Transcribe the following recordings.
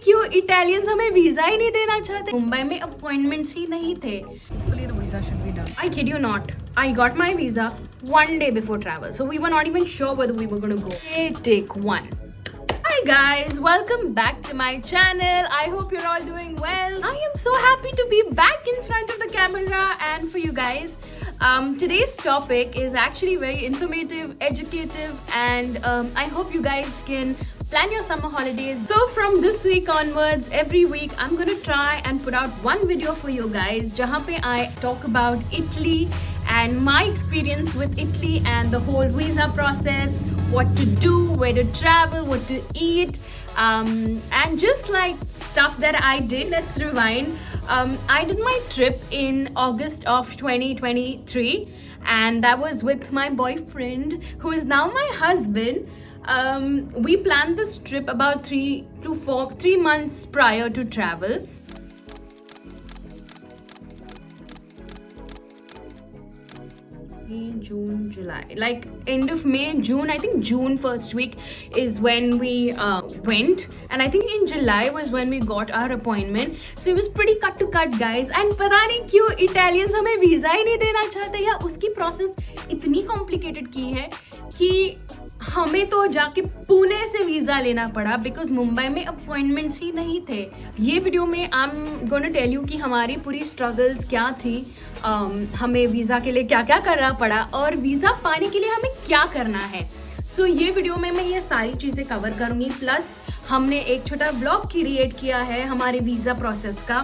क्यों इटालियंस हमें वीजा ही नहीं देना चाहते। मुंबई में अपॉइंटमेंट्स ही नहीं थे। Hopefully the visa should be done. I kid you not. I got my visa 1 day before travel, so we were not even sure whether we were going to go. Okay, take one. Hi guys, welcome back to my channel. I hope you're all doing well. I am so happy to be back in front of the camera and for you guys. Today's topic is actually very informative, educative, and I hope you guys can plan your summer holidays. So from this week onwards, every week I'm gonna try and put out one video for you guys jahan pe I talk about Italy and my experience with Italy and the whole visa process, what to do, where to travel, what to eat, and just like stuff that I did. Let's rewind. I did my trip in August of 2023 and that was with my boyfriend who is now my husband. We planned this trip about 3 months prior to travel. May, June, July, like end of May, June. I think June first week is when we went, and I think in July was when we got our appointment. So it was pretty cut to cut, guys. And पता नहीं क्यों Italians हमें visa ही नहीं देना चाहते, या उसकी process इतनी कॉम्प्लिकेटेड की है कि हमें तो जाके पुणे से वीजा लेना पड़ा बिकॉज मुंबई में अपॉइंटमेंट्स ही नहीं थे। ये वीडियो में I am gonna tell you कि हमारी पूरी स्ट्रगल्स क्या थी, हमें वीज़ा के लिए क्या क्या करना पड़ा और वीज़ा पाने के लिए हमें क्या करना है। सो ये वीडियो में मैं ये सारी चीज़ें कवर करूँगी, प्लस हमने एक छोटा ब्लॉग क्रिएट किया है हमारे वीज़ा प्रोसेस का,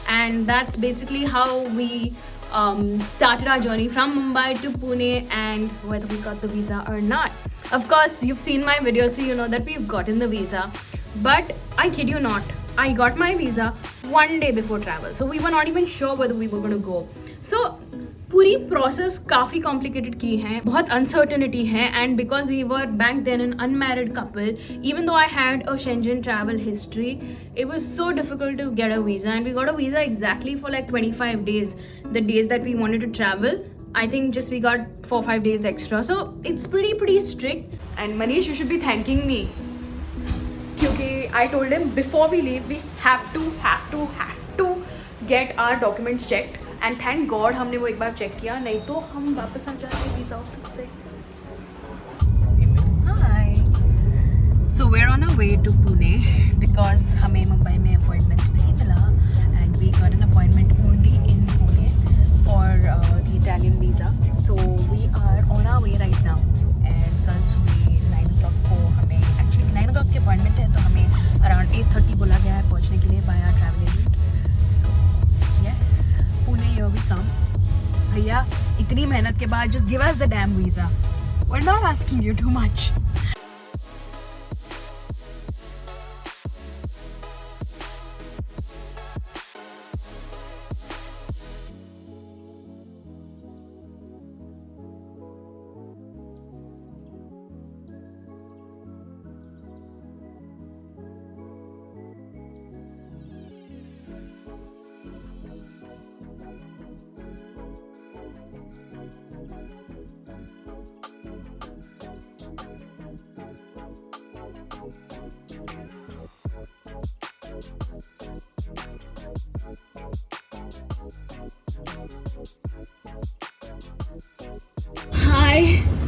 and that's basically how we started our journey from Mumbai to Pune and whether we got the visa or not. Of course, you've seen my video, so you know that we've gotten the visa. But I kid you not, I got my visa 1 day before travel. So we were not even sure whether we were going to go. So पूरी process काफ़ी complicated की है, बहुत uncertainty है, and because we were back then an unmarried couple, even though I had a Schengen travel history, it was so difficult to get a visa, and we got a visa exactly for like 25 days, the days that we wanted to travel. I think just we got 4-5 days extra, so it's pretty strict. And Manish, you should be thanking me, क्योंकि I told him before we leave we have to get our documents checked. And thank God हमने वो एक बार check किया, नहीं तो हम वापस आ जाते वीज़ा ऑफिस से। Hi, so we are on a way to Pune because हमें मुंबई में अपॉइंटमेंट नहीं मिला and we got an appointment only in Pune for the Italian visa. So we are on our way right now and कल सुबह 9 o'clock को हमें, actually 9 o'clock की appointment है, तो हमें अराउंड 8:30 बोला गया है पहुँचने के लिए by our travel agent. Pune here we come. भैया इतनी मेहनत के बाद just give us the damn visa. We're not asking you too much.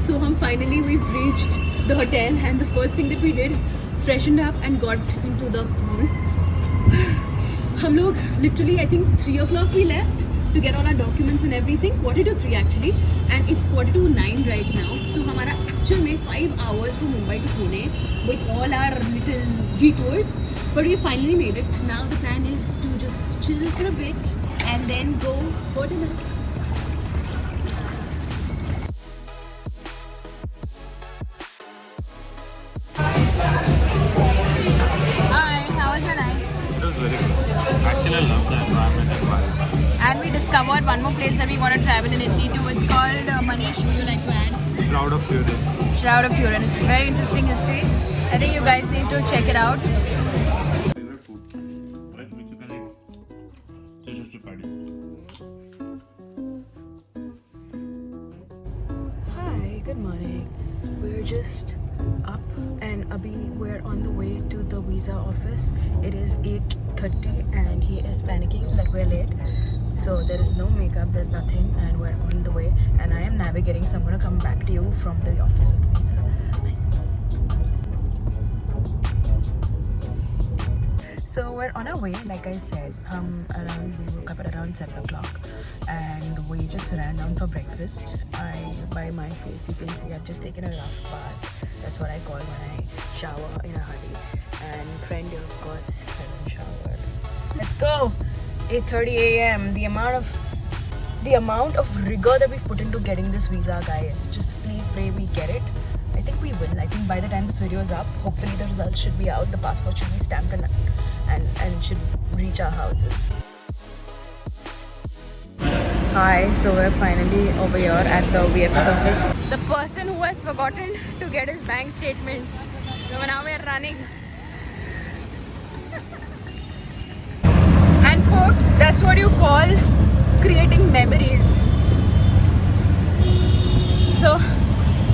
So we've reached the hotel and the first thing that we did, freshened up and got into the pool. हम लोग literally I think 3 o'clock we left to get all our documents and everything, 4:45 actually, and it's 8:45 right now. So हमारा actual में 5 hours from Mumbai to Pune with all our little detours, but we finally made it. Now the plan is to just chill for a bit and then go for dinner. Actually, I love the environment and vibe. And we discovered one more place that we want to travel in Italy too. It's called Manish. Would you like to add? Shroud of Turin. Shroud of Turin. It's a very interesting history. I think you guys need to check it out. Favorite food, right? Which you can eat. Just to party. Hi, good morning. We're just up and we're on the way to the visa office. It is 8:30 and he is panicking like we're late. So there is no makeup, there's nothing, and we're on the way. And I am navigating, so I'm gonna come back to you from the office of the visa. So we're on our way, like I said. We woke up at around 7 o'clock and we just ran down for breakfast. By my face, you can see I've just taken a rough bath. That's what I call when I shower in a hurry. And friend here, of course, hasn't showered. Let's go! 8:30 a.m. The amount of rigor that we've put into getting this visa, guys. Just please pray we get it. I think we will. I think by the time this video is up, hopefully the results should be out. The passport should be stamped and should reach our houses. Hi, so we're finally over here at the VFS office. The person who has forgotten to get his bank statements. So now we're running. And folks, that's what you call creating memories. So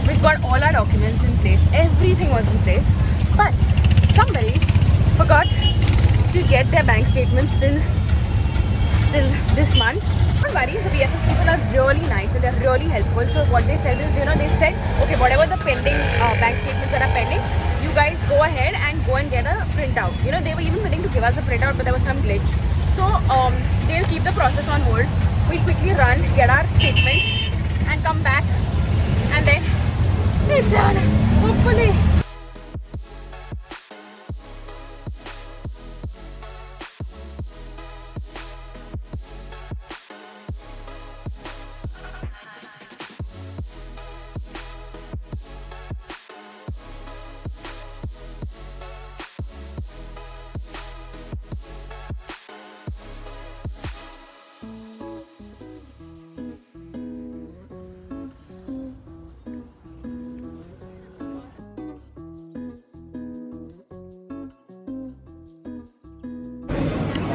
we've got all our documents in place. Everything was in place. But somebody forgot to get their bank statements till this month. Don't worry, the VFS people are really nice and they're really helpful. So what they said is, they said, okay, whatever the pending bank statements that are pending, you guys go ahead and go and get a printout. They were even willing to give us a printout, but there was some glitch. So they'll keep the process on hold. We'll quickly run, get our statement and come back, and then it's done, hopefully.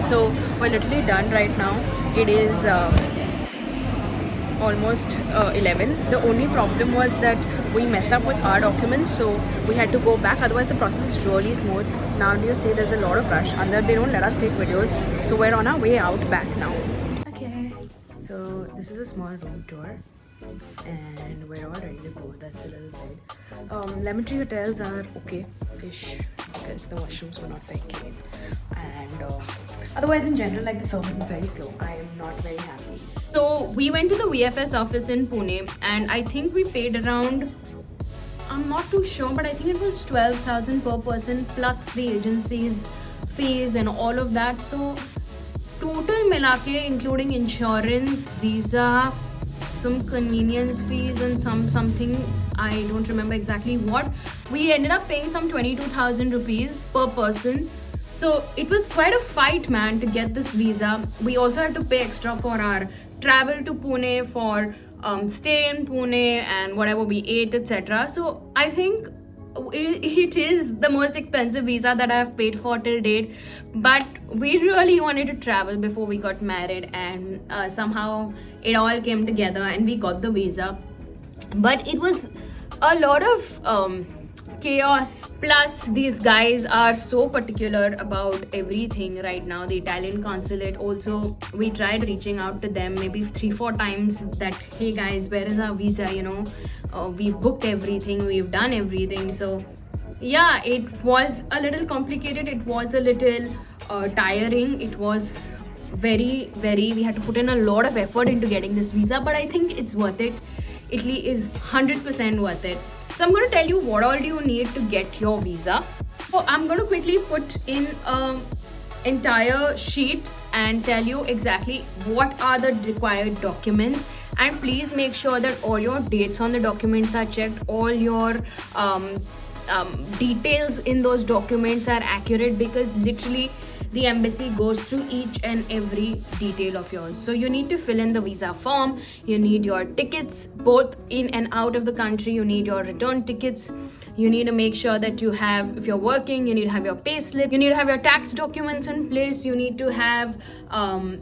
So we're literally done right now. It is almost 11. The only problem was that we messed up with our documents, so we had to go back. Otherwise the process is really smooth. Now do you say there's a lot of rush and that they don't let us take videos, so we're on our way out back now. Okay, so this is a small room tour and we're all ready to go. That's a little bit. Lemon Tree hotels are okay-ish because the washrooms were not very clean, and otherwise in general, like, the service is very slow. I am not very happy. So we went to the VFS office in Pune and I think we paid around, I'm not too sure, but I think it was 12,000 per person plus the agency's fees and all of that. So total milake, including insurance, visa, some convenience fees and something, I don't remember exactly what, we ended up paying some 22,000 rupees per person. So it was quite a fight, man, to get this visa. We also had to pay extra for our travel to Pune, for stay in Pune and whatever we ate, etc. So I think it is the most expensive visa that I have paid for till date, but we really wanted to travel before we got married, and somehow it all came together and we got the visa. But it was a lot of chaos, plus these guys are so particular about everything right now. The Italian consulate also, we tried reaching out to them maybe 3-4 times that, hey guys, where is our visa, we've booked everything, we've done everything. So yeah, it was a little complicated, it was a little tiring, it was very, we had to put in a lot of effort into getting this visa, but I think it's worth it. Italy is 100% worth it. So I'm going to tell you what all do you need to get your visa. So I'm going to quickly put in an entire sheet and tell you exactly what are the required documents, and please make sure that all your dates on the documents are checked, all your details in those documents are accurate, because literally the embassy goes through each and every detail of yours. So you need to fill in the visa form, you need your tickets both in and out of the country, you need your return tickets, You need to make sure that you have, if you're working, you need to have your pay slip, you need to have your tax documents in place, you need to have,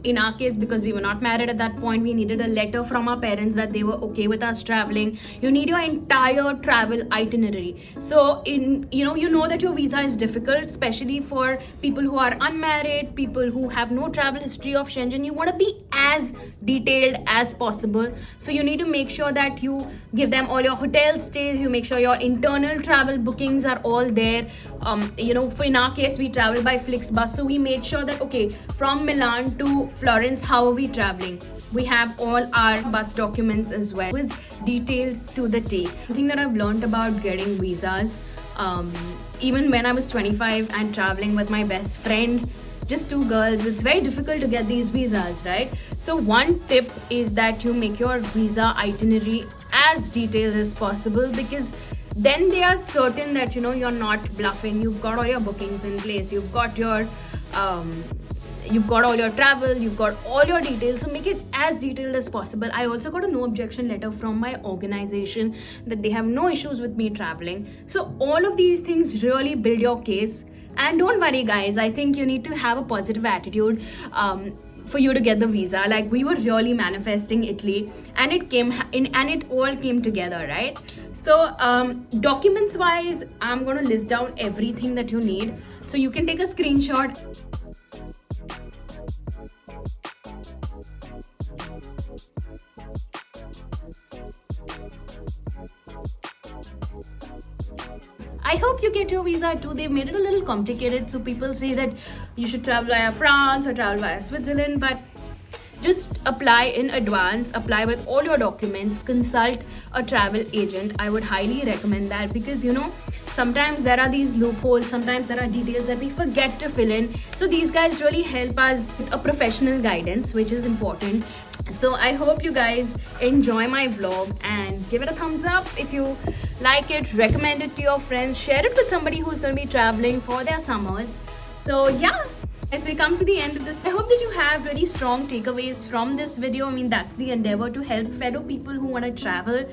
in our case, because we were not married at that point, we needed a letter from our parents that they were okay with us traveling. You need your entire travel itinerary. So you know that your visa is difficult, especially for people who are unmarried, people who have no travel history of Shenzhen. You want to be as detailed as possible. So you need to make sure that you give them all your hotel stays, you make sure your internal travel bookings are all there. For in our case, we travel by Flixbus, so we made sure that, okay, from Milan to Florence, how are we traveling? We have all our bus documents as well. It was detailed to the T. The thing that I've learned about getting visas, even when I was 25 and traveling with my best friend, just two girls, it's very difficult to get these visas, right? So one tip is that you make your visa itinerary as detailed as possible, because then they are certain that you're not bluffing. You've got all your bookings in place, you've got all your travel, you've got all your details. So make it as detailed as possible. I also got a no objection letter from my organization that they have no issues with me traveling. So all of these things really build your case. And don't worry, guys, I think you need to have a positive attitude for you to get the visa. Like, we were really manifesting Italy, and it came in, and it all came together, right? So documents wise, I'm going to list down everything that you need, so you can take a screenshot. I hope you get your visa too. They've made it a little complicated, so people say that you should travel via France or travel via Switzerland, but just apply in advance, apply with all your documents, consult a travel agent. I would highly recommend that, because sometimes there are these loopholes, sometimes there are details that we forget to fill in. So these guys really help us with a professional guidance, which is important. So I hope you guys enjoy my vlog, and give it a thumbs up if you like it, recommend it to your friends, share it with somebody who's going to be traveling for their summers. So yeah, as we come to the end of this, I hope that you have really strong takeaways from this video. I mean, that's the endeavor, to help fellow people who want to travel.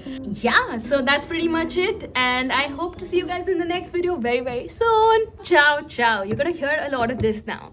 Yeah, so that's pretty much it, and I hope to see you guys in the next video very, very soon. Ciao, ciao. You're gonna hear a lot of this now.